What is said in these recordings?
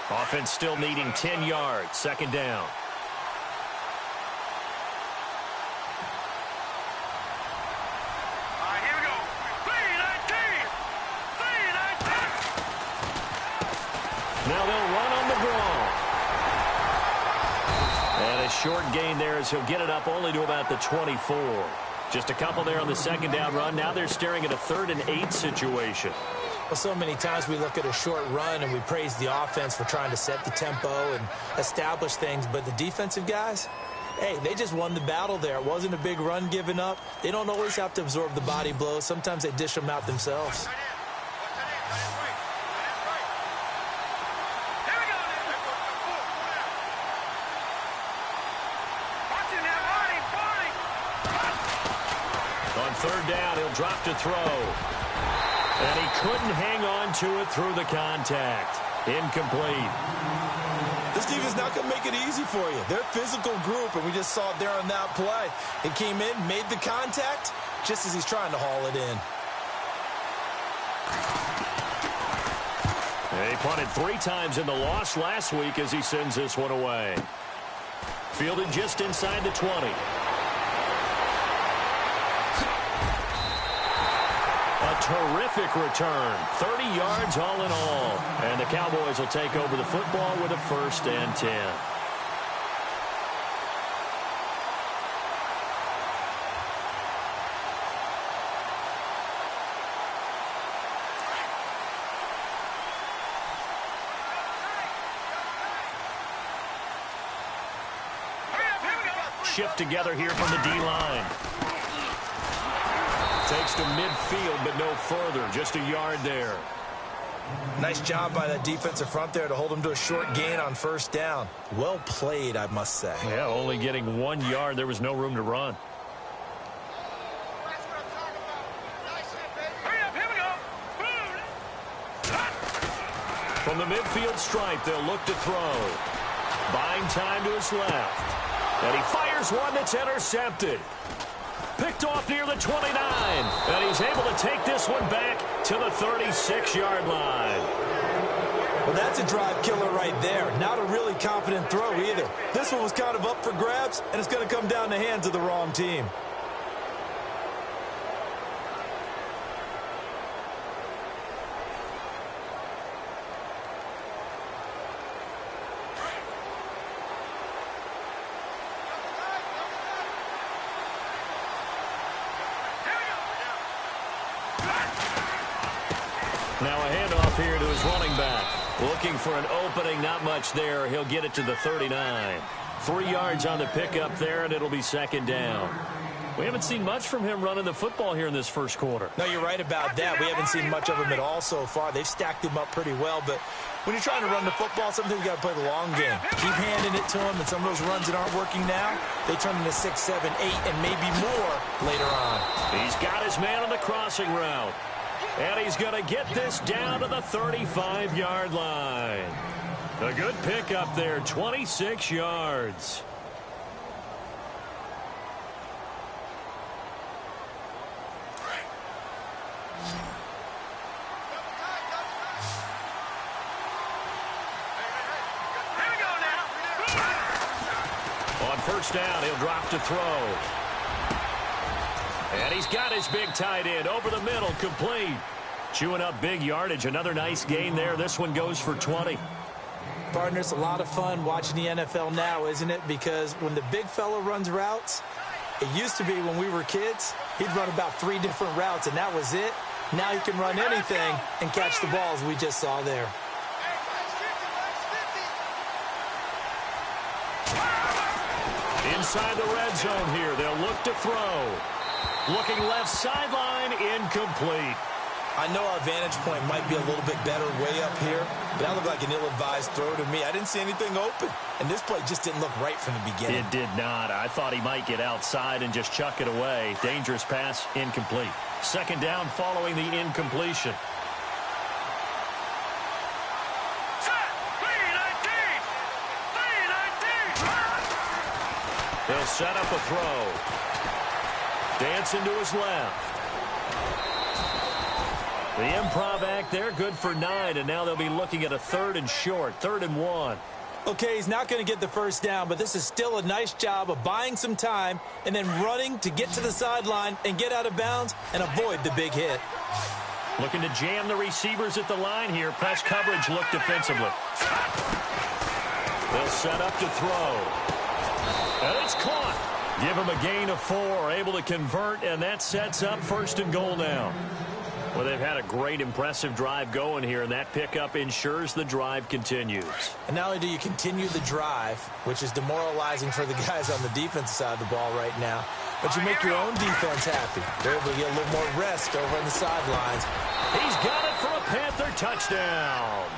Offense still needing 10 yards. Second down. Here we go. 3-19. Now they'll run on the draw. And a short gain there as he'll get it up only to about the 24. Just a couple there on the second down run. Now they're staring at a 3rd and 8 situation. Well, so many times we look at a short run and we praise the offense for trying to set the tempo and establish things. But the defensive guys, hey, they just won the battle there. It wasn't a big run given up. They don't always have to absorb the body blows. Sometimes they dish them out themselves. On 3rd down, he'll drop to throw. And he couldn't hang on to it through the contact. Incomplete. This defense not going to make it easy for you. They're a physical group, and we just saw it there on that play. It came in, made the contact, just as he's trying to haul it in. He punted 3 times in the loss last week as he sends this one away. Fielded just inside the 20. A terrific return. 30 yards all in all. And the Cowboys will take over the football with a 1st and 10. Shift together here from the D-line. Takes to midfield, but no further. Just a yard there. Nice job by that defensive front there to hold him to a short gain on 1st down. Well played, I must say. Yeah, only getting 1 yard. There was no room to run. From the midfield stripe, they'll look to throw. Buying time to his left. And he fires one that's intercepted. Picked off near the 29. And he's able to take this one back to the 36-yard line. Well, that's a drive killer right there. Not a really confident throw either. This one was kind of up for grabs, and it's going to come down the hands of the wrong team. Now a handoff here to his running back. Looking for an opening, not much there. He'll get it to the 39. 3 yards on the pickup there, and it'll be 2nd down. We haven't seen much from him running the football here in this first quarter. No, you're right about that. We haven't seen much of him at all so far. They've stacked him up pretty well, but when you're trying to run the football, sometimes you got to play the long game. Keep handing it to him, and some of those runs that aren't working now, they turn into 6, 7, 8, and maybe more later on. He's got his man on the crossing route. And he's going to get this down to the 35-yard line. A good pickup there, 26 yards. On 1st down, he'll drop to throw. And he's got his big tight end over the middle, complete. Chewing up big yardage. Another nice gain there. This one goes for 20. Partner, it's a lot of fun watching the NFL now, isn't it? Because when the big fella runs routes, it used to be when we were kids, he'd run about 3 different routes, and that was it. Now he can run anything and catch the balls we just saw there. Inside the red zone here. They'll look to throw. Looking left sideline, incomplete. I know our vantage point might be a little bit better way up here, but that looked like an ill-advised throw to me. I didn't see anything open, and this play just didn't look right from the beginning. It did not. I thought he might get outside and just chuck it away. Dangerous pass, incomplete. 2nd down following the incompletion. He'll set up a throw. Dancing to his left. The improv act there, good for 9, and now they'll be looking at a 3rd and short, 3rd and 1. Okay, he's not going to get the first down, but this is still a nice job of buying some time and then running to get to the sideline and get out of bounds and avoid the big hit. Looking to jam the receivers at the line here. Press coverage look defensively. They'll set up to throw. And it's caught. Give him a gain of 4, able to convert, and that sets up 1st and goal now. Well, they've had a great, impressive drive going here, and that pickup ensures the drive continues. And not only do you continue the drive, which is demoralizing for the guys on the defensive side of the ball right now, but you make your own defense happy. They're able to get a little more rest over on the sidelines. He's got it for a Panther touchdown.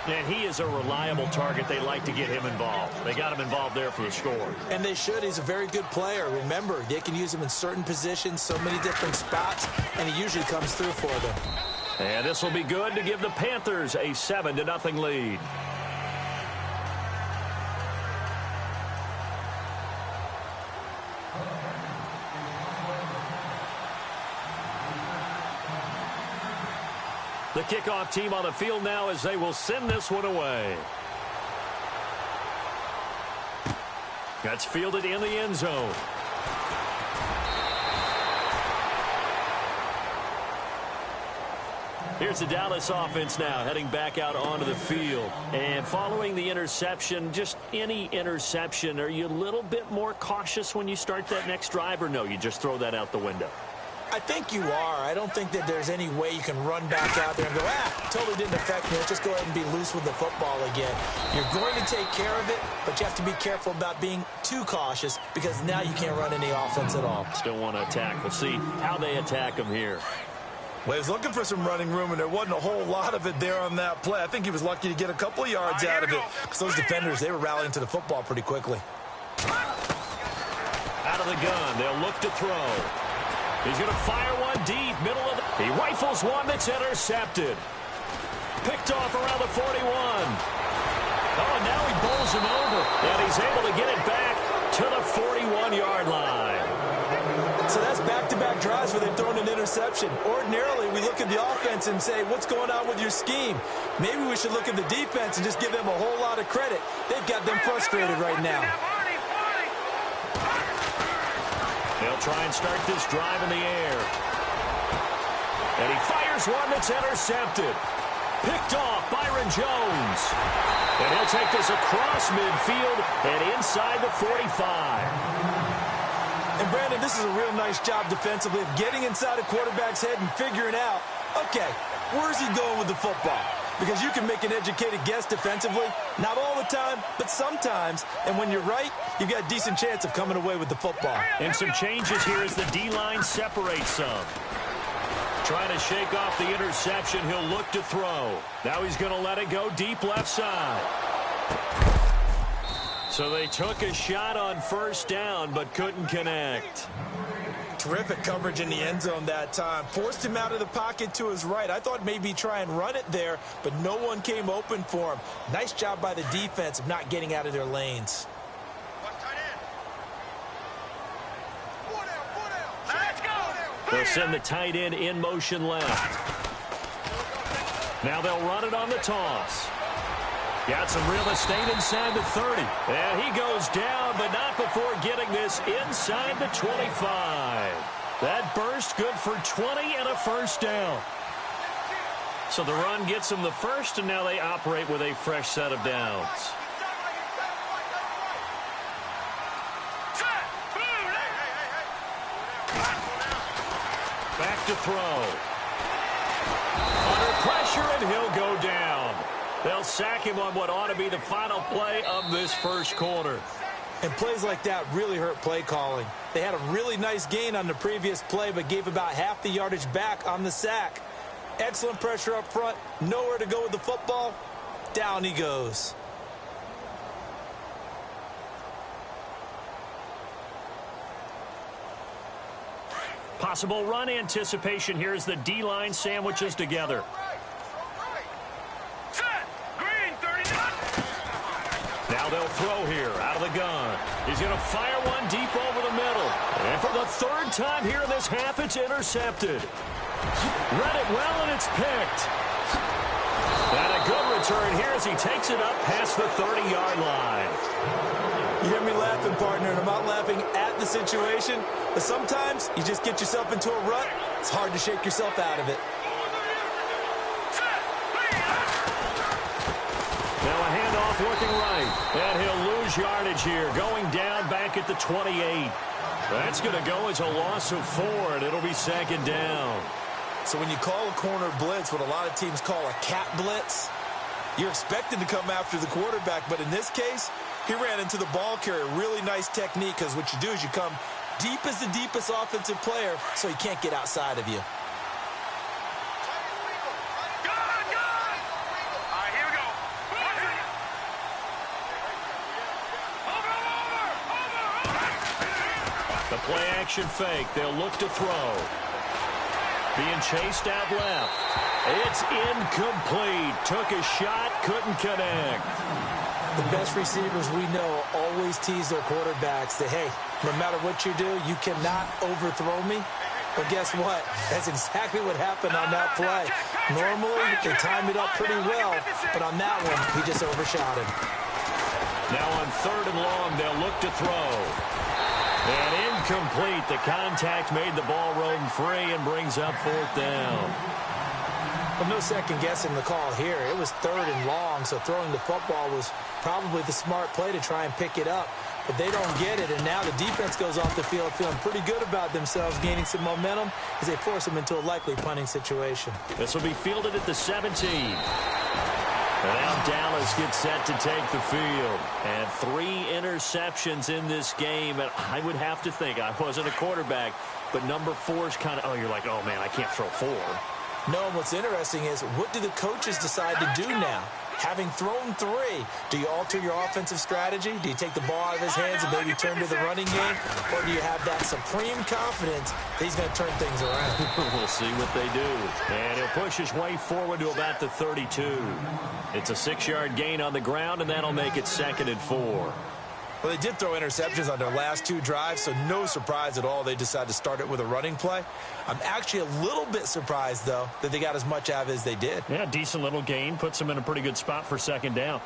And he is a reliable target. They like to get him involved. They got him involved there for the score. And they should. He's a very good player. Remember, they can use him in certain positions, so many different spots, and he usually comes through for them. And this will be good to give the Panthers a 7-0 lead. The kickoff team on the field now as they will send this one away. That's fielded in the end zone. Here's the Dallas offense now heading back out onto the field. And following the interception, just any interception, are you a little bit more cautious when you start that next drive, or no, you just throw that out the window? I think you are. I don't think that there's any way you can run back out there and go, totally didn't affect me. Let's just go ahead and be loose with the football again. You're going to take care of it, but you have to be careful about being too cautious because now you can't run any offense at all. Still want to attack. We'll see how they attack him here. Well, he was looking for some running room, and there wasn't a whole lot of it there on that play. I think he was lucky to get a couple of yards out of it because those defenders, they were rallying to the football pretty quickly. Out of the gun, they'll look to throw. He's going to fire one deep, middle of the... He rifles one that's intercepted. Picked off around the 41. Oh, and now he bowls him over. And he's able to get it back to the 41-yard line. So that's back-to-back drives where they've thrown an interception. Ordinarily, we look at the offense and say, what's going on with your scheme? Maybe we should look at the defense and just give them a whole lot of credit. They've got them frustrated right now. They'll try and start this drive in the air. And he fires one that's intercepted. Picked off Byron Jones. And he'll take this across midfield and inside the 45. And, Brandon, this is a real nice job defensively of getting inside a quarterback's head and figuring out, okay, where's he going with the football? Because you can make an educated guess defensively. Not all the time, but sometimes. And when you're right, you've got a decent chance of coming away with the football. And some changes here as the D-line separates some. Trying to shake off the interception. He'll look to throw. Now he's going to let it go deep left side. So they took a shot on first down, but couldn't connect. Terrific coverage in the end zone that time. Forced him out of the pocket to his right. I thought maybe try and run it there, but no one came open for him. Nice job by the defense of not getting out of their lanes. They'll send the tight end in motion left. Now they'll run it on the toss. Got some real estate inside the 30. And he goes down, but not before getting this inside the 25. That burst good for 20 and a first down. So the run gets them the first, and now they operate with a fresh set of downs. Back to throw. Under pressure, and he'll go down. They'll sack him on what ought to be the final play of this first quarter. And plays like that really hurt play calling. They had a really nice gain on the previous play, but gave about half the yardage back on the sack. Excellent pressure up front. Nowhere to go with the football. Down he goes. Possible run anticipation here as the D-line sandwiches together. Now they'll throw here out of the gun. He's going to fire one deep over the middle. And for the third time here in this half, it's intercepted. Read it well, and it's picked. And a good return here as he takes it up past the 30-yard line. You hear me laughing, partner, and I'm not laughing at the situation, but sometimes you just get yourself into a rut. It's hard to shake yourself out of it. Now a handoff looking right, and he'll lose yardage here, going down back at the 28. That's going to go as a loss of 4, and it'll be second down. So when you call a corner blitz, what a lot of teams call a cat blitz, you're expected to come after the quarterback, but in this case, he ran into the ball carrier. Really nice technique, because what you do is you come deep as the deepest offensive player, so he can't get outside of you. The play-action fake. They'll look to throw. Being chased out left. It's incomplete. Took a shot, couldn't connect. The best receivers we know always tease their quarterbacks that, hey, no matter what you do, you cannot overthrow me. But guess what? That's exactly what happened on that play. Normally, they time it up pretty well, but on that one, he just overshot him. Now on 3rd and long, they'll look to throw. And incomplete. The contact made the ball roam free and brings up 4th down. Well, no second guessing the call here. It was 3rd and long, so throwing the football was probably the smart play to try and pick it up. But they don't get it, and now the defense goes off the field feeling pretty good about themselves, gaining some momentum as they force them into a likely punting situation. This will be fielded at the 17. And now Dallas gets set to take the field. And 3 interceptions in this game. And I would have to think, I wasn't a quarterback, but number 4 is kind of, you're like, oh, man, I can't throw 4. No, and what's interesting is, what do the coaches decide to do now? Having thrown 3, do you alter your offensive strategy? Do you take the ball out of his hands and maybe turn to the running game? Or do you have that supreme confidence that he's going to turn things around? We'll see what they do. And he'll push his way forward to about the 32. It's a 6-yard gain on the ground, and that'll make it 2nd and 4. Well, they did throw interceptions on their last 2 drives, so no surprise at all they decided to start it with a running play. I'm actually a little bit surprised, though, that they got as much out of it as they did. Yeah, decent little gain. Puts them in a pretty good spot for 2nd down.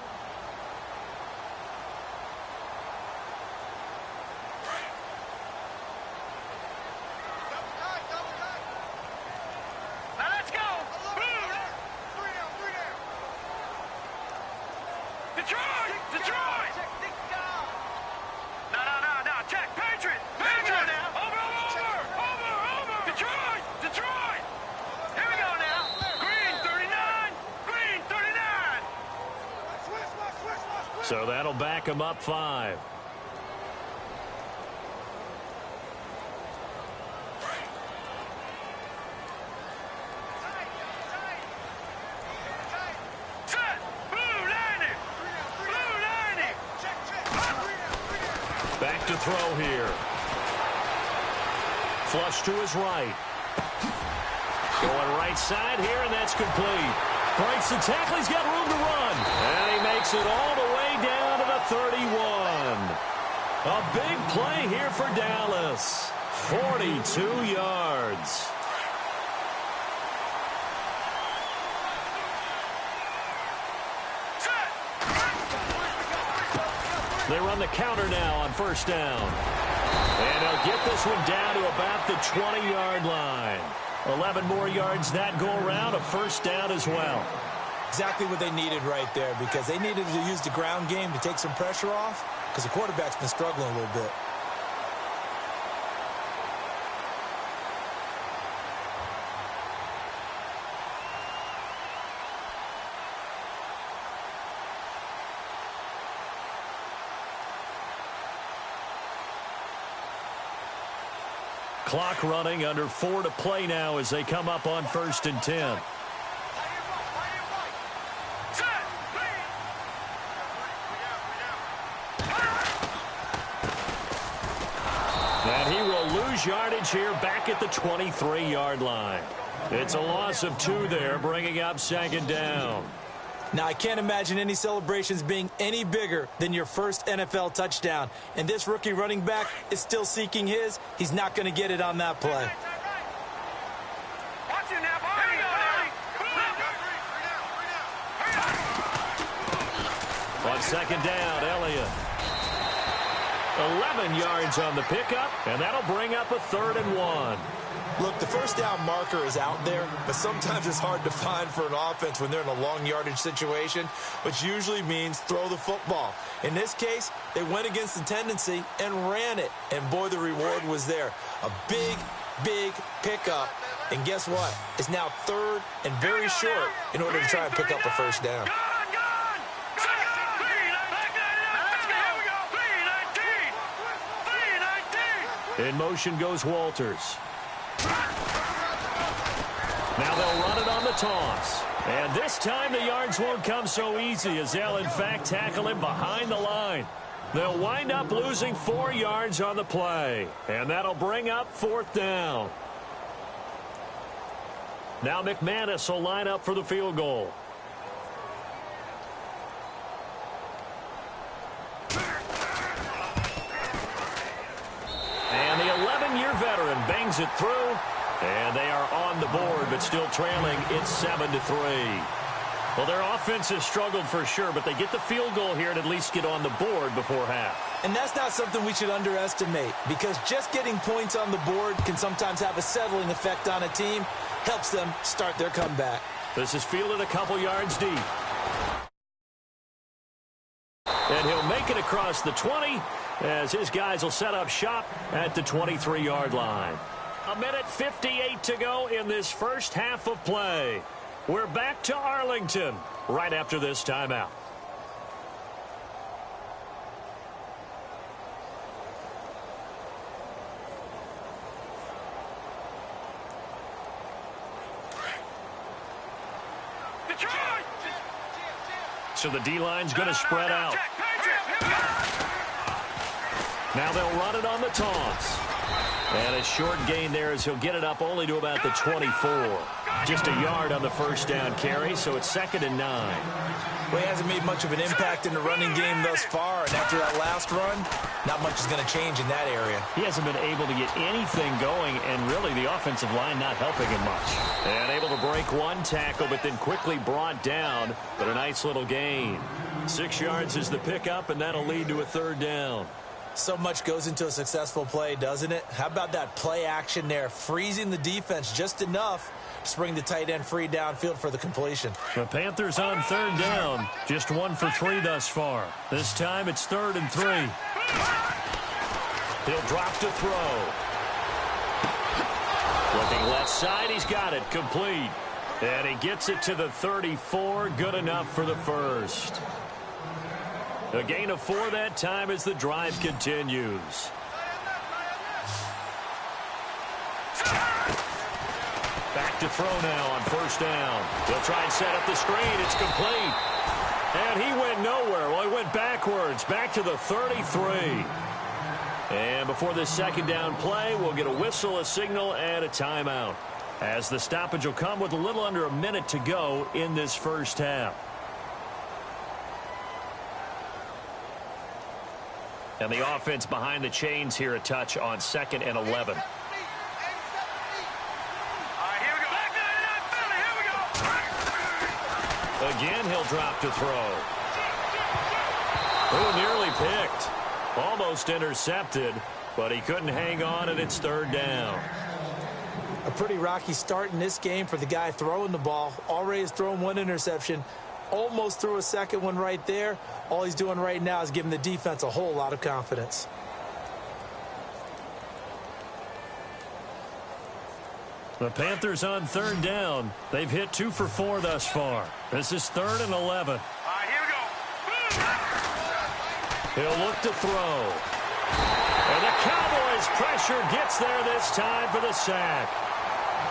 So that'll back him up 5. Back to throw here. Flush to his right. Going right side here, and that's complete. Breaks the tackle. He's got room to run. And he makes it all the way down to the 31. A big play here for Dallas. 42 yards. They run the counter now on 1st down. And they'll get this one down to about the 20-yard line. 11 more yards that go around, a 1st down as well. Exactly what they needed right there, because they needed to use the ground game to take some pressure off, because the quarterback's been struggling a little bit. Clock running, under 4 to play now as they come up on 1st and 10. And he will lose yardage here back at the 23-yard line. It's a loss of 2 there, bringing up 2nd down. Now, I can't imagine any celebrations being any bigger than your first NFL touchdown. And this rookie running back is still seeking his. He's not going to get it on that play. second down, Elliott. 11 yards on the pickup, and that'll bring up a 3rd and 1. Look, the first down marker is out there, but sometimes it's hard to find for an offense when they're in a long yardage situation, which usually means throw the football. In this case, they went against the tendency and ran it, and boy, the reward was there. A big, big pickup, and guess what? It's now 3rd and very short in order to try and pick up a first down. In motion goes Walters. Now they'll run it on the toss. And this time the yards won't come so easy as they'll, in fact, tackle him behind the line. They'll wind up losing 4 yards on the play. And that'll bring up 4th down. Now McManus will line up for the field goal. And the 11-year veteran bangs it through. And they are on the board, but still trailing. It's 7-3. Well, their offense has struggled for sure, but they get the field goal here and at least get on the board before half. And that's not something we should underestimate, because just getting points on the board can sometimes have a settling effect on a team. Helps them start their comeback. This is fielded a couple yards deep. And he'll make it across the 20 as his guys will set up shop at the 23-yard line. 1:58 to go in this first half of play. We're back to Arlington right after this timeout. So the D-line's going to spread out. Now they'll run it on the toss. And a short gain there as he'll get it up only to about the 24. Just a yard on the first down carry, so it's 2nd and 9. Well, he hasn't made much of an impact in the running game thus far, and after that last run, not much is going to change in that area. He hasn't been able to get anything going, and really the offensive line not helping him much. And able to break one tackle, but then quickly brought down, but a nice little gain. 6 yards is the pickup, and that'll lead to a 3rd down. So much goes into a successful play, doesn't it? How about that play action there, freezing the defense just enough to bring the tight end free downfield for the completion. The Panthers on 3rd down, just 1 for 3 thus far. This time it's 3rd and 3. He'll drop to throw. Looking left side, he's got it, complete. And he gets it to the 34, good enough for the first. A gain of 4 that time as the drive continues. Back to throw now on 1st down. He'll try and set up the screen. It's complete. And he went nowhere. Well, he went backwards, back to the 33. And before this 2nd down play, we'll get a whistle, a signal, and a timeout, as the stoppage will come with a little under a minute to go in this first half. And the offense behind the chains here a touch on 2nd and 11. Again, he'll drop to throw. Oh, nearly picked. Almost intercepted, but he couldn't hang on, and it's 3rd down. A pretty rocky start in this game for the guy throwing the ball. Already has thrown 1 interception. Almost threw a 2nd one right there. All he's doing right now is giving the defense a whole lot of confidence. The Panthers on 3rd down. They've hit 2 for 4 thus far. This is 3rd and 11. Here we go. He'll look to throw. And the Cowboys' pressure gets there this time for the sack.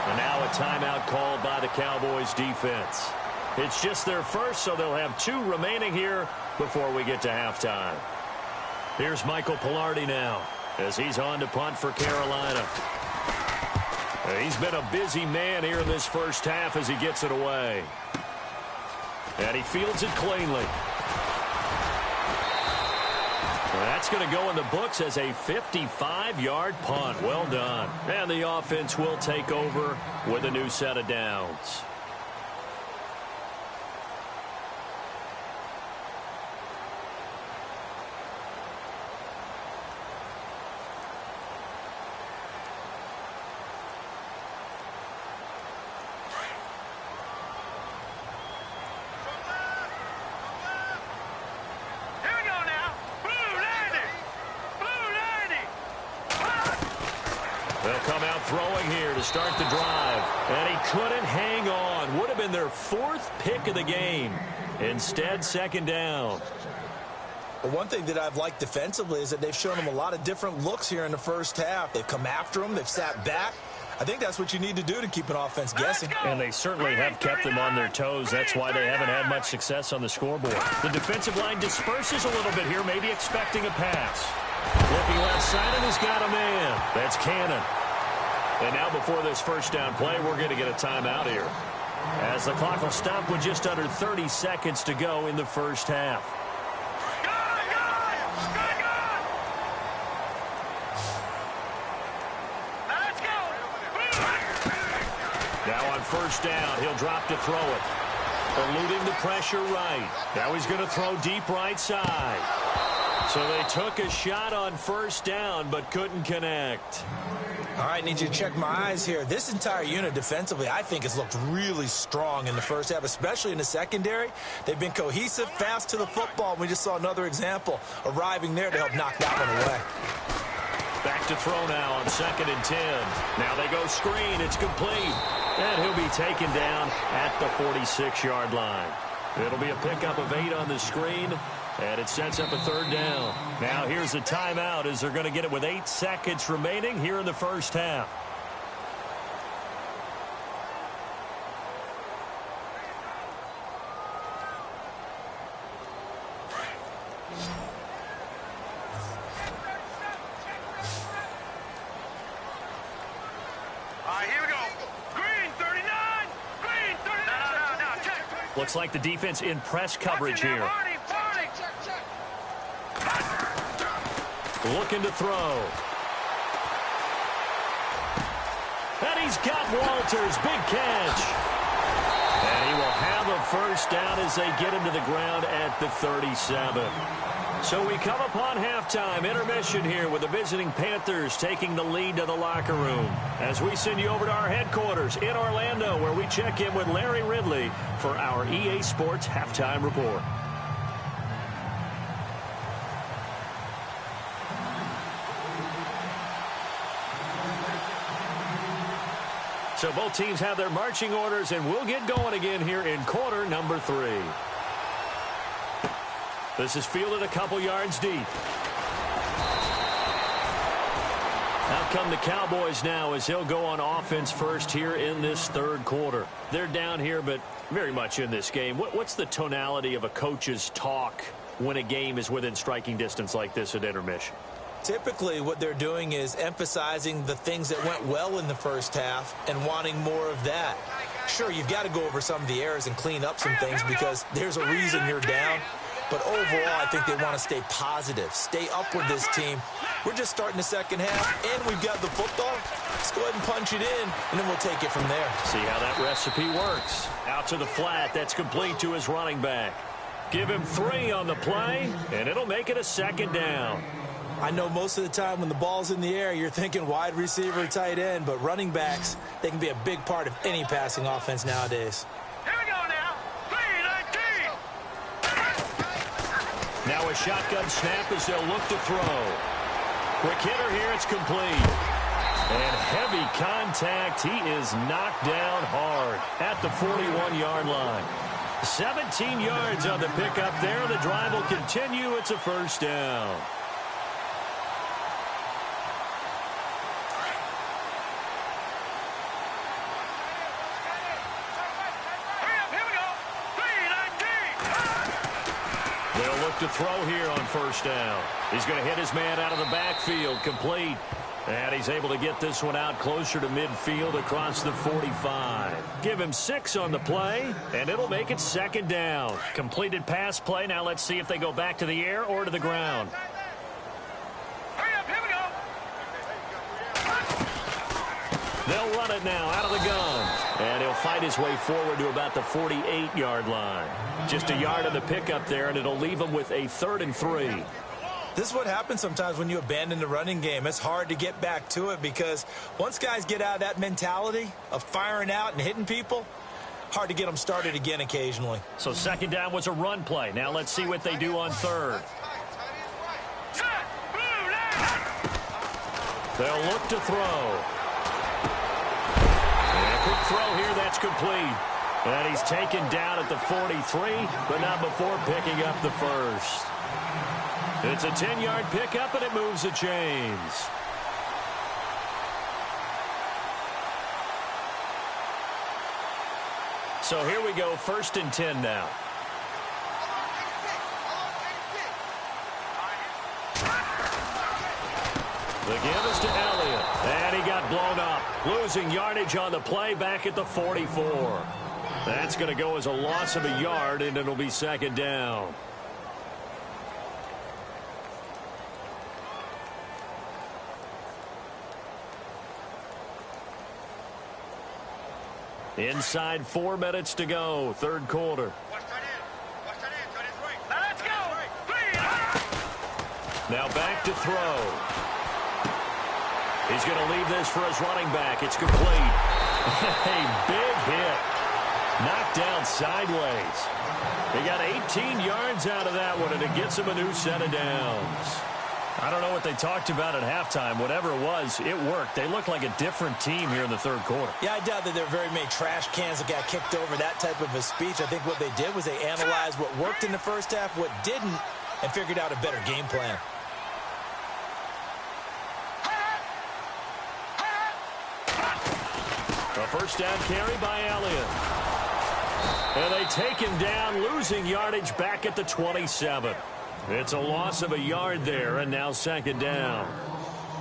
And now a timeout called by the Cowboys defense. It's just their first, so they'll have 2 remaining here before we get to halftime. Here's Michael Pilardi now as he's on to punt for Carolina. He's been a busy man here in this first half as he gets it away. And he fields it cleanly. That's going to go in the books as a 55-yard punt. Well done. And the offense will take over with a new set of downs. throwing here to start the drive. And he couldn't hang on. Would have been their 4th pick of the game. Instead, second down. Well, one thing that I've liked defensively is that they've shown them a lot of different looks here in the first half. They've come after them. They've sat back. I think that's what you need to do to keep an offense guessing. And they certainly have kept them on their toes. That's why they haven't had much success on the scoreboard. The defensive line disperses a little bit here, maybe expecting a pass. Looking left side, and he's got a man. That's Cannon. And now before this first down play, we're going to get a timeout here, as the clock will stop with just under 30 seconds to go in the first half. Now on first down, he'll drop to throw it. Eluding the pressure right. Now he's going to throw deep right side. So they took a shot on first down, but couldn't connect. All right, need you to check my eyes here. This entire unit defensively, I think, has looked really strong in the first half, especially in the secondary. They've been cohesive, fast to the football. We just saw another example arriving there to help knock that one away. Back to throw now on 2nd and 10. Now they go screen. It's complete. And he'll be taken down at the 46-yard line. It'll be a pickup of 8 on the screen, and it sets up a 3rd down. Now here's a timeout as they're going to get it with 8 seconds remaining here in the first half. Here we go. Green 39. Green 39. No, check. Looks like the defense in press coverage here. Looking to throw. And he's got Walters. Big catch. And he will have a first down as they get him to the ground at the 37. So we come upon halftime intermission here with the visiting Panthers taking the lead to the locker room, as we send you over to our headquarters in Orlando, where we check in with Larry Ridley for our EA Sports Halftime Report. So both teams have their marching orders, and we'll get going again here in quarter number 3. This is fielded a couple yards deep. Out come the Cowboys now as he'll go on offense first here in this 3rd quarter. They're down here, but very much in this game. What's the tonality of a coach's talk when a game is within striking distance like this at intermission? Typically, what they're doing is emphasizing the things that went well in the first half and wanting more of that. Sure, you've got to go over some of the errors and clean up some things because there's a reason you're down. But overall, I think they want to stay positive, stay up with this team. We're just starting the second half, and we've got the football. Let's go ahead and punch it in, and then we'll take it from there. See how that recipe works. Out to the flat. That's complete to his running back. Give him 3 on the play, and it'll make it a 2nd down. I know most of the time when the ball's in the air, you're thinking wide receiver, tight end, but running backs, they can be a big part of any passing offense nowadays. Here we go now. 3-19. Now a shotgun snap as they'll look to throw. Quick hitter here, it's complete. And heavy contact. He is knocked down hard at the 41-yard line. 17 yards on the pickup there. The drive will continue. It's a first down. They'll look to throw here on first down. He's going to hit his man out of the backfield, complete. And he's able to get this one out closer to midfield across the 45. Give him 6 on the play, and it'll make it 2nd down. Completed pass play. Now let's see if they go back to the air or to the ground. Hurry up, here we go. They'll run it now out of the gun. And he'll fight his way forward to about the 48-yard line. Just a yard of the pickup there, and it'll leave him with a 3rd and 3. This is what happens sometimes when you abandon the running game. It's hard to get back to it because once guys get out of that mentality of firing out and hitting people, hard to get them started again occasionally. So 2nd down was a run play. Now let's see what they do on 3rd. They'll look to throw. throw here that's complete. And he's taken down at the 43, but not before picking up the first. It's a 10-yard pickup, and it moves the chains. So here we go, 1st and 10 now. The give is to Elliott, and he got blown up. Losing yardage on the play back at the 44. That's going to go as a loss of a yard, and it'll be 2nd down. Inside 4 minutes to go, 3rd quarter. Let's go. Now back to throw. He's going to leave this for his running back. It's complete. A big hit. Knocked down sideways. He got 18 yards out of that one, and it gets him a new set of downs. I don't know what they talked about at halftime. Whatever it was, it worked. They look like a different team here in the 3rd quarter. Yeah, I doubt that there were very many trash cans that got kicked over, that type of a speech. I think what they did was they analyzed what worked in the first half, what didn't, and figured out a better game plan. A 1st down carry by Elliott. And they take him down, losing yardage back at the 27. It's a loss of a yard there, and now 2nd down.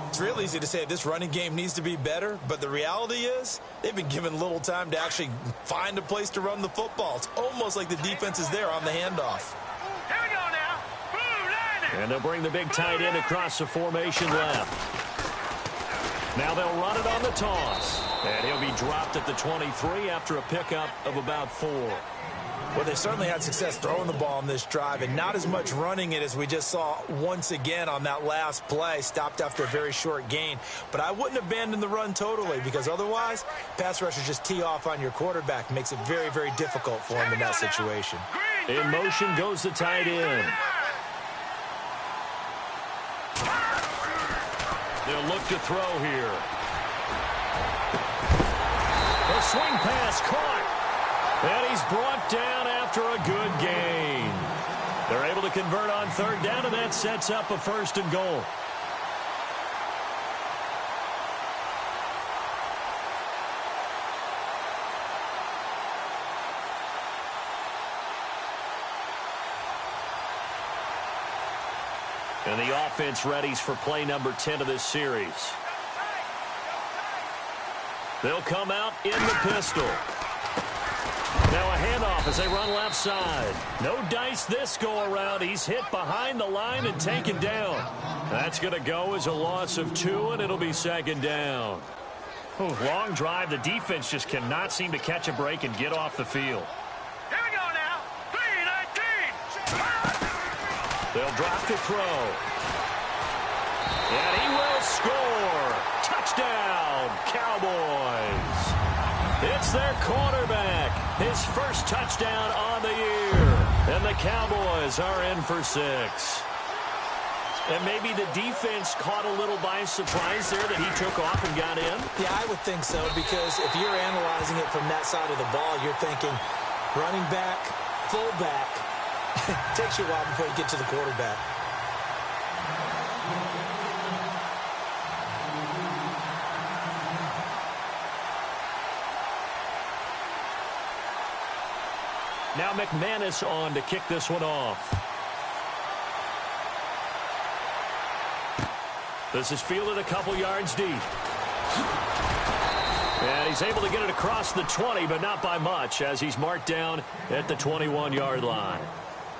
It's real easy to say this running game needs to be better, but the reality is they've been given little time to actually find a place to run the football. It's almost like the defense is there on the handoff. Here we go now. Blue line. And they'll bring the big tight end across the formation left. Now they'll run it on the toss. And he'll be dropped at the 23 after a pickup of about 4. Well, they certainly had success throwing the ball on this drive, and not as much running it as we just saw once again on that last play, stopped after a very short gain. But I wouldn't abandon the run totally, because otherwise, pass rushers just tee off on your quarterback. Makes it very, very difficult for him in that situation. In motion goes the tight end. They'll look to throw here. A swing pass caught. And he's brought down after a good gain. They're able to convert on 3rd down, and that sets up a 1st and goal. And the offense readies for play number 10 of this series. They'll come out in the pistol. Now a handoff as they run left side. No dice this go-around. He's hit behind the line and taken down. That's going to go as a loss of 2, and it'll be 2nd down. Long drive. The defense just cannot seem to catch a break and get off the field. Here we go now. 3-19. They'll drop to throw. And he will score. Touchdown, Cowboys. It's their quarterback. His first touchdown on the year. And the Cowboys are in for 6. And maybe the defense caught a little by surprise there that he took off and got in? Yeah, I would think so, because if you're analyzing it from that side of the ball, you're thinking running back, fullback. It takes you a while before you get to the quarterback. Now McManus on to kick this one off. This is fielded a couple yards deep. And he's able to get it across the 20, but not by much, as he's marked down at the 21-yard line.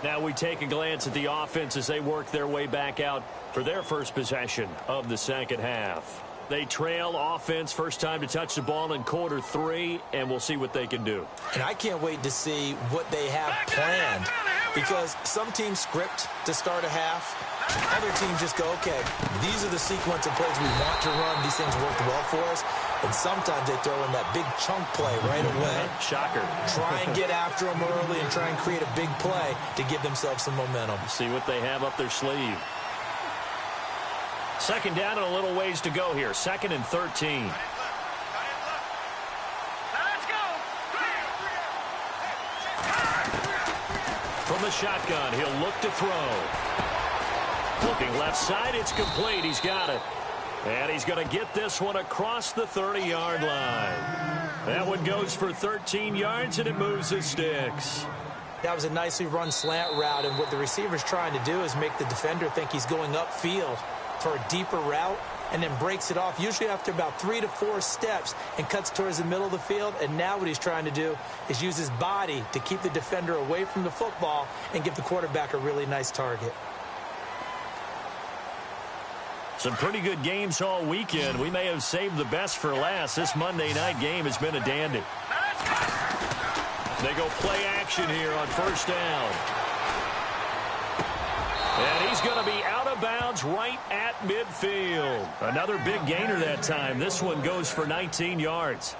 Now we take a glance at the offense as they work their way back out for their first possession of the 2nd half. They trail offense, first time to touch the ball in quarter 3, and we'll see what they can do. And I can't wait to see what they have planned, because some teams script to start a half. Other teams just go, okay, these are the sequence of plays we want to run. These things worked well for us. And sometimes they throw in that big chunk play right away. Shocker. Try and get after them early and try and create a big play to give themselves some momentum. See what they have up their sleeve. 2nd down and a little ways to go here. 2nd and 13. Let's From the shotgun, he'll look to throw. Looking left side, it's complete. He's got it. And he's going to get this one across the 30-yard line. That one goes for 13 yards, and it moves his sticks. That was a nicely run slant route, and what the receiver's trying to do is make the defender think he's going upfield for a deeper route, and then breaks it off, usually after about 3 to 4 steps, and cuts towards the middle of the field. And now what he's trying to do is use his body to keep the defender away from the football and give the quarterback a really nice target. Some pretty good games all weekend. We may have saved the best for last. This Monday night game has been a dandy. They go play action here on first down. And he's going to be out of bounds right at midfield. Another big gainer that time. This one goes for 19 yards.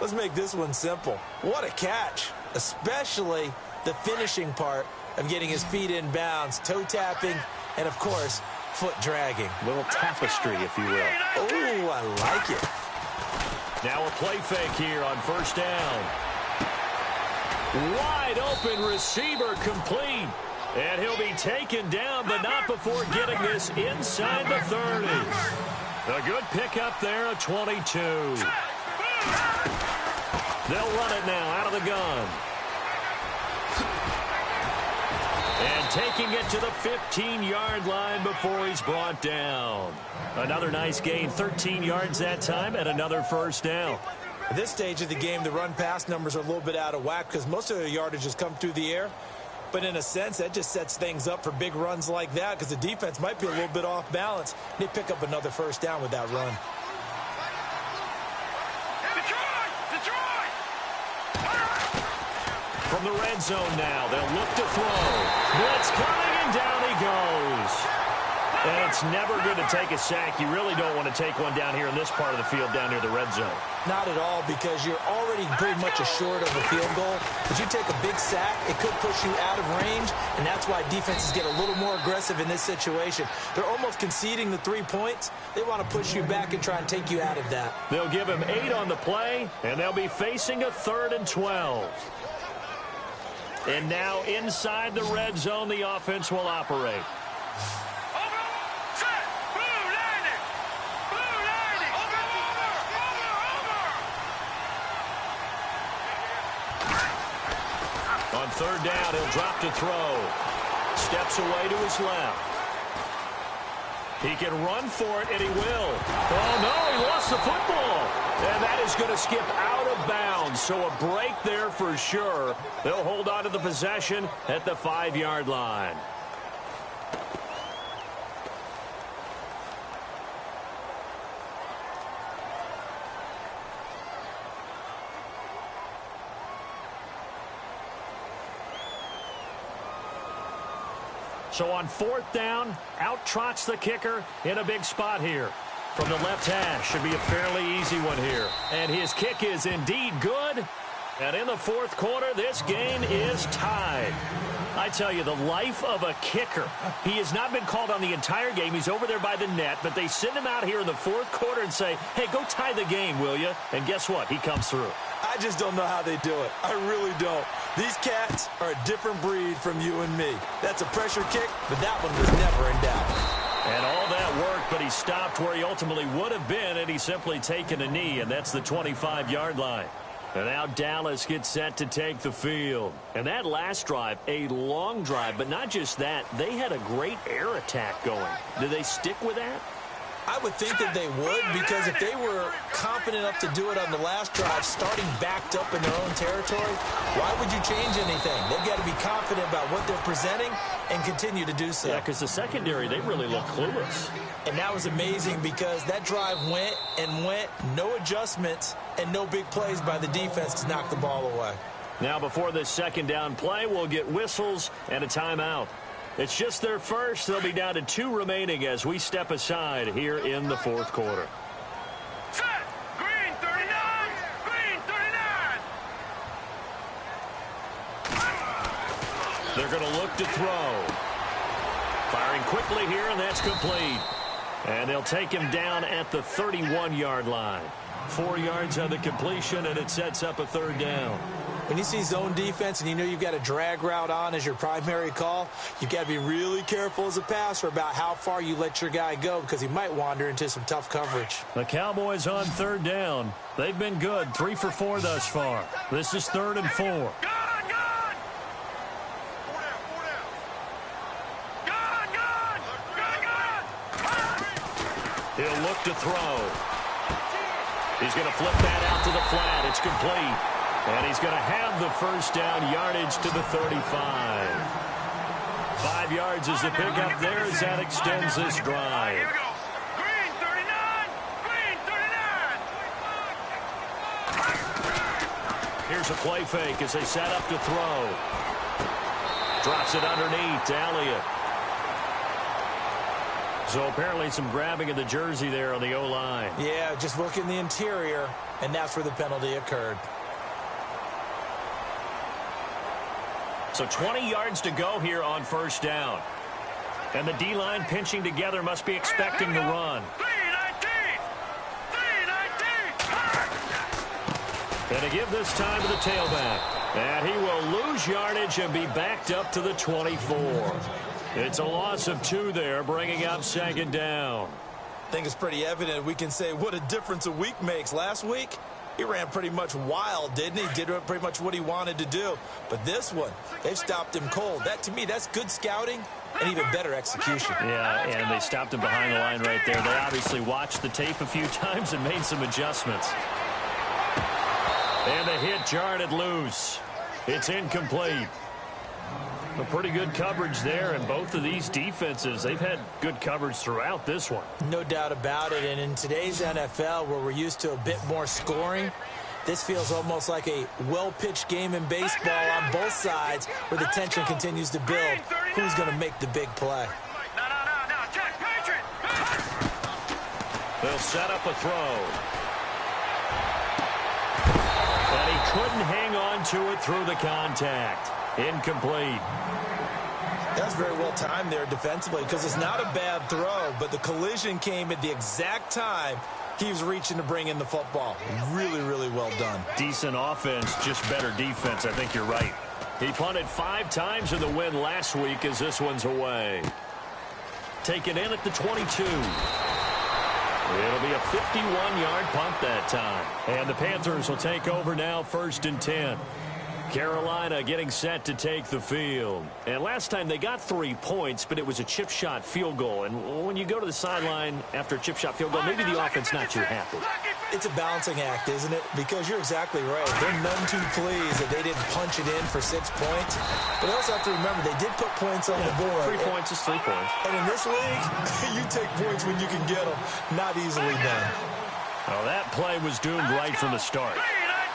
Let's make this one simple. What a catch, especially the finishing part of getting his feet in bounds, toe tapping, and, of course, foot dragging. Little tapestry, if you will. Oh, I like it. Now a play fake here on first down. Wide open receiver complete. And he'll be taken down, but not before getting this inside the 30. A good pickup there at 22. They'll run it now out of the gun. And taking it to the 15-yard line before he's brought down. Another nice gain, 13 yards that time, and another first down. At this stage of the game, the run-pass numbers are a little bit out of whack because most of their yardage has come through the air. But in a sense, that just sets things up for big runs like that because the defense might be a little bit off balance. They pick up another first down with that run. From the red zone now, they'll look to throw. Blitz coming, and down he goes. And it's never good to take a sack. You really don't want to take one down here in this part of the field down near the red zone. Not at all, because you're already pretty much assured of a field goal. But you take a big sack, it could push you out of range, and that's why defenses get a little more aggressive in this situation. They're almost conceding the 3 points. They want to push you back and try and take you out of that. They'll give him 8 on the play, and they'll be facing a 3rd and 12. And now inside the red zone, the offense will operate. On 3rd down, he'll drop to throw. Steps away to his left. He can run for it, and he will. Oh, no, he lost the football. And that is going to skip out of bounds. So a break there for sure. They'll hold on to the possession at the 5-yard line. So on 4th down, out trots the kicker in a big spot here. From the left hash, should be a fairly easy one here. And his kick is indeed good. And in the 4th quarter, this game is tied. I tell you, the life of a kicker. He has not been called on the entire game. He's over there by the net, but they send him out here in the 4th quarter and say, hey, go tie the game, will you? And guess what? He comes through. I just don't know how they do it. I really don't. These cats are a different breed from you and me. That's a pressure kick, but that one was never in doubt. And all that worked, but he stopped where he ultimately would have been, and he's simply taken a knee, and that's the 25-yard line. And now Dallas gets set to take the field. And that last drive, a long drive, but not just that. They had a great air attack going. Do they stick with that? I would think that they would, because if they were confident enough to do it on the last drive, starting backed up in their own territory, why would you change anything? They've got to be confident about what they're presenting and continue to do so. Yeah, because the secondary, they really look clueless. And that was amazing because that drive went and went, no adjustments, and no big plays by the defense to knock the ball away. Now before this 2nd down play, we'll get whistles and a timeout. It's just their first. They'll be down to 2 remaining as we step aside here in the 4th quarter. Set. Green 39. Green 39. They're going to look to throw. Firing quickly here, and that's complete. And they'll take him down at the 31-yard line. 4 yards on the completion, and it sets up a 3rd down. When you see zone defense and you know you've got a drag route on as your primary call, you've got to be really careful as a passer about how far you let your guy go because he might wander into some tough coverage. The Cowboys on third down. They've been good, 3 for 4 thus far. This is 3rd and 4. He'll look to throw. He's going to flip that out to the flat. It's complete. And he's going to have the first down, yardage to the 35. 5 yards is the pickup there as that extends this drive. Here we go. Green 39. Green 39. Here's a play fake as they set up to throw. Drops it underneath to Elliott. So apparently some grabbing of the jersey there on the O-line. Yeah, just look in the interior, and that's where the penalty occurred. So 20 yards to go here on first down. And the D-line pinching together must be expecting the run. 319. And to give this time to the tailback. And he will lose yardage and be backed up to the 24. It's a loss of 2 there, bringing up 2nd down. I think it's pretty evident we can say what a difference a week makes. Last week, he ran pretty much wild, didn't he? Did pretty much what he wanted to do. But this one, they've stopped him cold. That, to me, that's good scouting and even better execution. Yeah, and they stopped him behind the line right there. They obviously watched the tape a few times and made some adjustments. And the hit jarred it loose. It's incomplete. A pretty good coverage there, and both of these defenses, they've had good coverage throughout this one. No doubt about it, and in today's NFL, where we're used to a bit more scoring, this feels almost like a well-pitched game in baseball on both sides, where the tension continues to build. Who's going to make the big play? No, check, Patriot. They'll set up a throw. And he couldn't hang on to it through the contact. Incomplete. That's very well timed there defensively because it's not a bad throw, but the collision came at the exact time he was reaching to bring in the football. Really, really well done. Decent offense, just better defense. I think you're right. He punted 5 times in the win last week as this one's away. Taken in at the 22. It'll be a 51-yard punt that time. And the Panthers will take over now, 1st and 10. Carolina getting set to take the field. And last time they got 3 points, but it was a chip shot field goal. And when you go to the sideline after a chip shot field goal, maybe the offense not too happy. It's a balancing act, isn't it? Because you're exactly right. They're none too pleased that they didn't punch it in for 6 points. But they also have to remember they did put points on the board. 3 points is 3 points. And in this league, you take points when you can get them. Not easily done. Well, that play was doomed right from the start.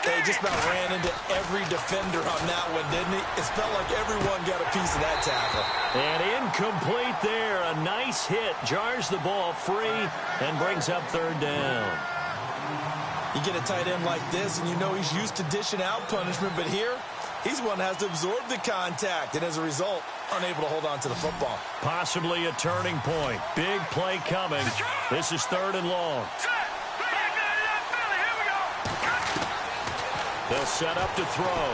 They just about ran into every defender on that one, didn't he? It felt like everyone got a piece of that tackle. And incomplete there. A nice hit. Jars the ball free and brings up 3rd down. You get a tight end like this, and you know he's used to dishing out punishment, but here, he's one that has to absorb the contact, and as a result, unable to hold on to the football. Possibly a turning point. Big play coming. This is 3rd and long. They'll set up to throw.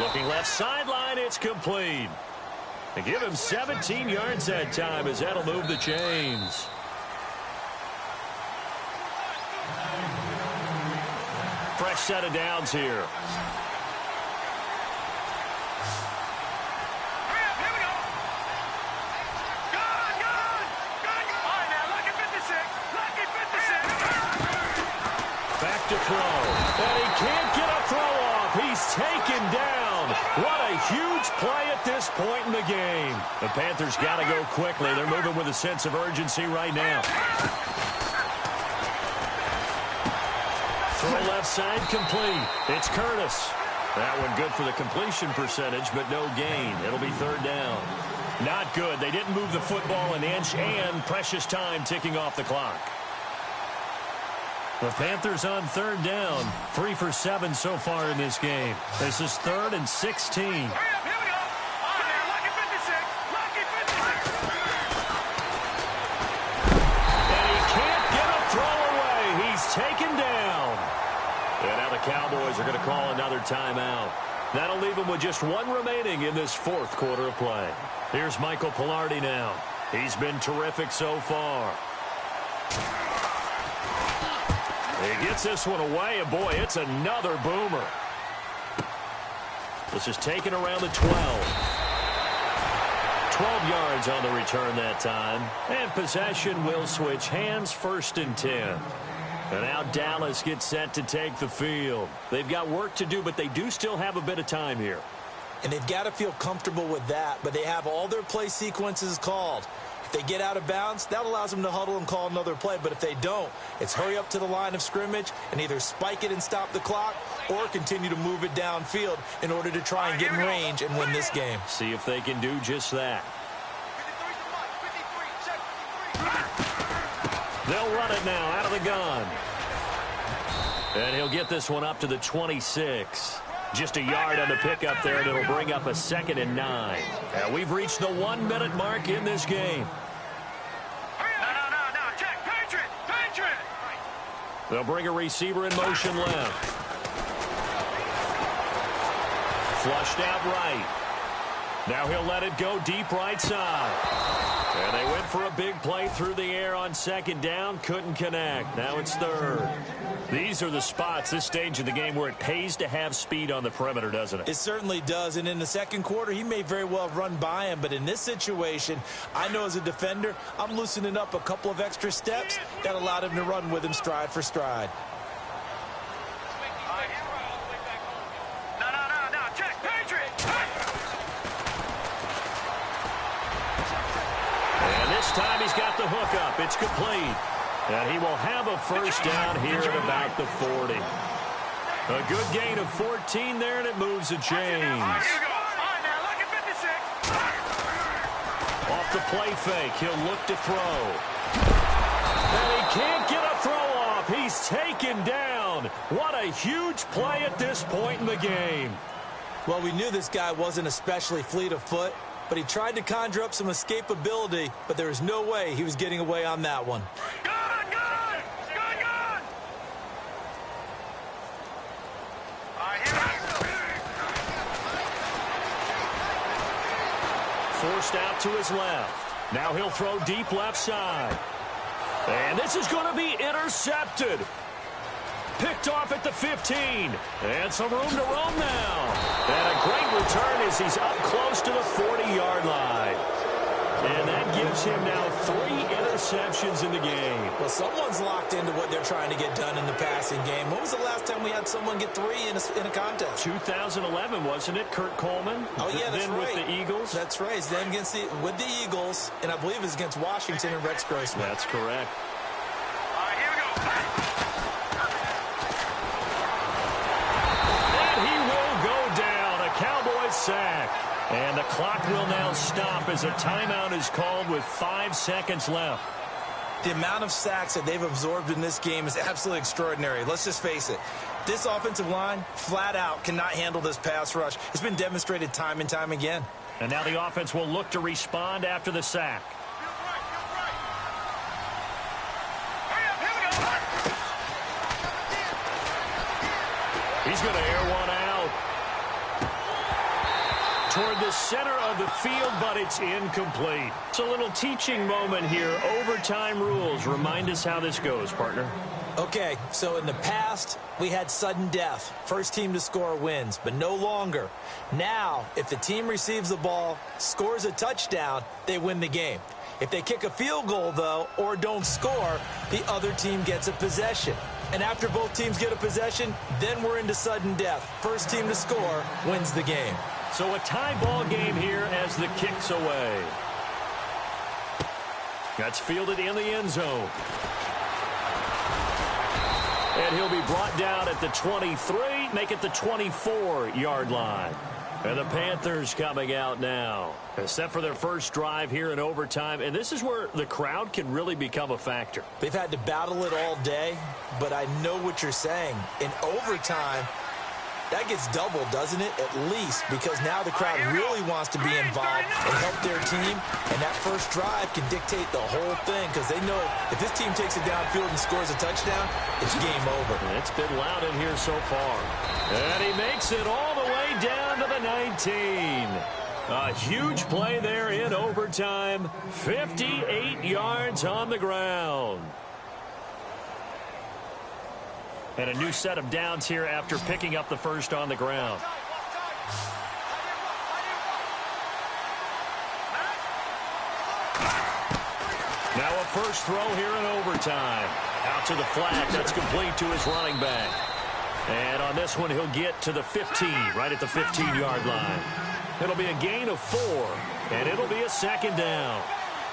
Looking left sideline, it's complete. They give him 17 yards that time as that'll move the chains. Fresh set of downs here. To throw. And he can't get a throw off. He's taken down. What a huge play at this point in the game. The Panthers got to go quickly. They're moving with a sense of urgency right now. Throw left side complete. It's Curtis. That one good for the completion percentage, but no gain. It'll be 3rd down. Not good. They didn't move the football an inch, and precious time ticking off the clock. The Panthers on 3rd down. 3 for 7 so far in this game. This is 3rd and 16. Hurry up, here we go. On there, lucky 56. Lucky 56. And he can't get a throw away. He's taken down. And now the Cowboys are going to call another timeout. That'll leave them with just one remaining in this fourth quarter of play. Here's Michael Pilardi now. He's been terrific so far. He gets this one away, and boy, it's another boomer. This is taken around the 12. 12 yards on the return that time. And possession will switch hands, 1st and 10. And now Dallas gets set to take the field. They've got work to do, but they do still have a bit of time here. And they've got to feel comfortable with that, but they have all their play sequences called. If they get out of bounds, that allows them to huddle and call another play. But if they don't, it's hurry up to the line of scrimmage and either spike it and stop the clock or continue to move it downfield in order to try and get in range and win this game. See if they can do just that. They'll run it now out of the gun. And he'll get this one up to the 26. Just a yard on the pickup there, and it'll bring up a 2nd and 9. And we've reached the 1-minute mark in this game. No, check, Patriot. They'll bring a receiver in motion left. Flushed out right. Now he'll let it go deep right side. And they went for a big play through the air on 2nd down. Couldn't connect. Now it's 3rd. These are the spots, this stage of the game, where it pays to have speed on the perimeter, doesn't it? It certainly does. And in the second quarter, he may very well run by him. But in this situation, I know as a defender, I'm loosening up a couple of extra steps that allowed him to run with him stride for stride. No, check, Patriot. And this time he's got the hook up. It's complete. And he will have a 1st down here at about the 40. A good gain of 14 there, and it moves the chains. Off the play fake, he'll look to throw. And he can't get a throw off. He's taken down. What a huge play at this point in the game. Well, we knew this guy wasn't especially fleet of foot, but he tried to conjure up some escapability, but there was no way he was getting away on that one. Gun! Forced out to his left. Now he'll throw deep left side. And this is going to be intercepted. Picked off at the 15. And some room to roam now. And a great return as he's up close to the 40-yard line. And that gives him now 3 interceptions in the game. Well, someone's locked into what they're trying to get done in the passing game. When was the last time we had someone get 3 in a contest? 2011, wasn't it? Kurt Coleman? Oh, yeah, that's then right. With the Eagles? That's right. It's then with the Eagles, and I believe it's against Washington and Rex Grossman. That's correct. All right, here we go. And he will go down. A Cowboys sack. And the clock will now stop as a timeout is called with 5 seconds left. The amount of sacks that they've absorbed in this game is absolutely extraordinary. Let's just face it. This offensive line, flat out, cannot handle this pass rush. It's been demonstrated time and time again. And now the offense will look to respond after the sack. He's going to air one out toward the center of the field, but it's incomplete. It's a little teaching moment here. Overtime rules. Remind us how this goes, partner. Okay, so in the past, we had sudden death. First team to score wins, but no longer. Now, if the team receives the ball, scores a touchdown, they win the game. If they kick a field goal, though, or don't score, the other team gets a possession. And after both teams get a possession, then we're into sudden death. First team to score wins the game. So a tie ball game here as the kick's away. That's fielded in the end zone. And he'll be brought down at the 23, make it the 24-yard line. And the Panthers coming out now. Set for their first drive here in overtime. And this is where the crowd can really become a factor. They've had to battle it all day, but I know what you're saying. In overtime, That gets doubled, doesn't it? At least, because now the crowd really wants to be involved and help their team, and that first drive can dictate the whole thing because they know if this team takes it downfield and scores a touchdown, it's game over. It's been loud in here so far. And he makes it all the way down to the 19. A huge play there in overtime. 58 yards on the ground. And a new set of downs here after picking up the first on the ground. Now a first throw here in overtime. Out to the flat. That's complete to his running back. And on this one, he'll get to the 15, right at the 15-yard line. It'll be a gain of 4, and it'll be a second down.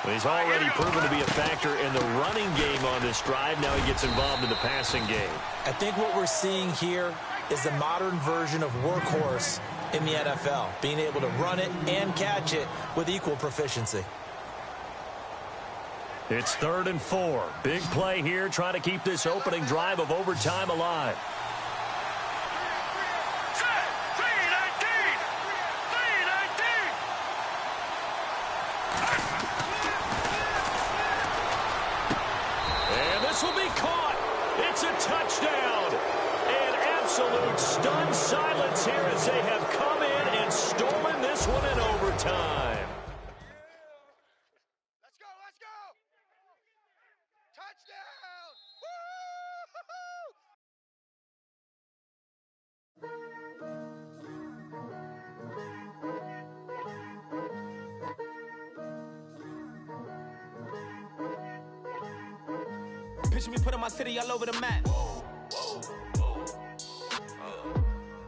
He's already proven to be a factor in the running game on this drive. Now he gets involved in the passing game. I think what we're seeing here is the modern version of workhorse in the NFL, being able to run it and catch it with equal proficiency. It's 3rd and 4. Big play here, trying to keep this opening drive of overtime alive. Will be caught. It's a touchdown. An absolute stunned silence here as they have come in and stolen this one in overtime. Let's go, let's go. Touchdown. Picture me putting my city all over the map.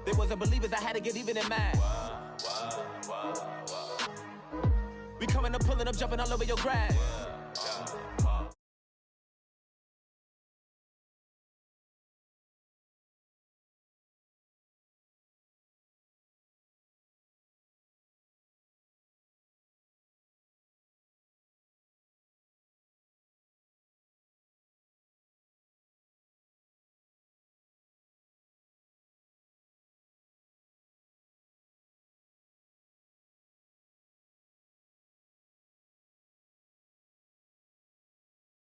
They wasn't believers, I had to get even in mad. We coming up, pulling up, jumping all over your grass.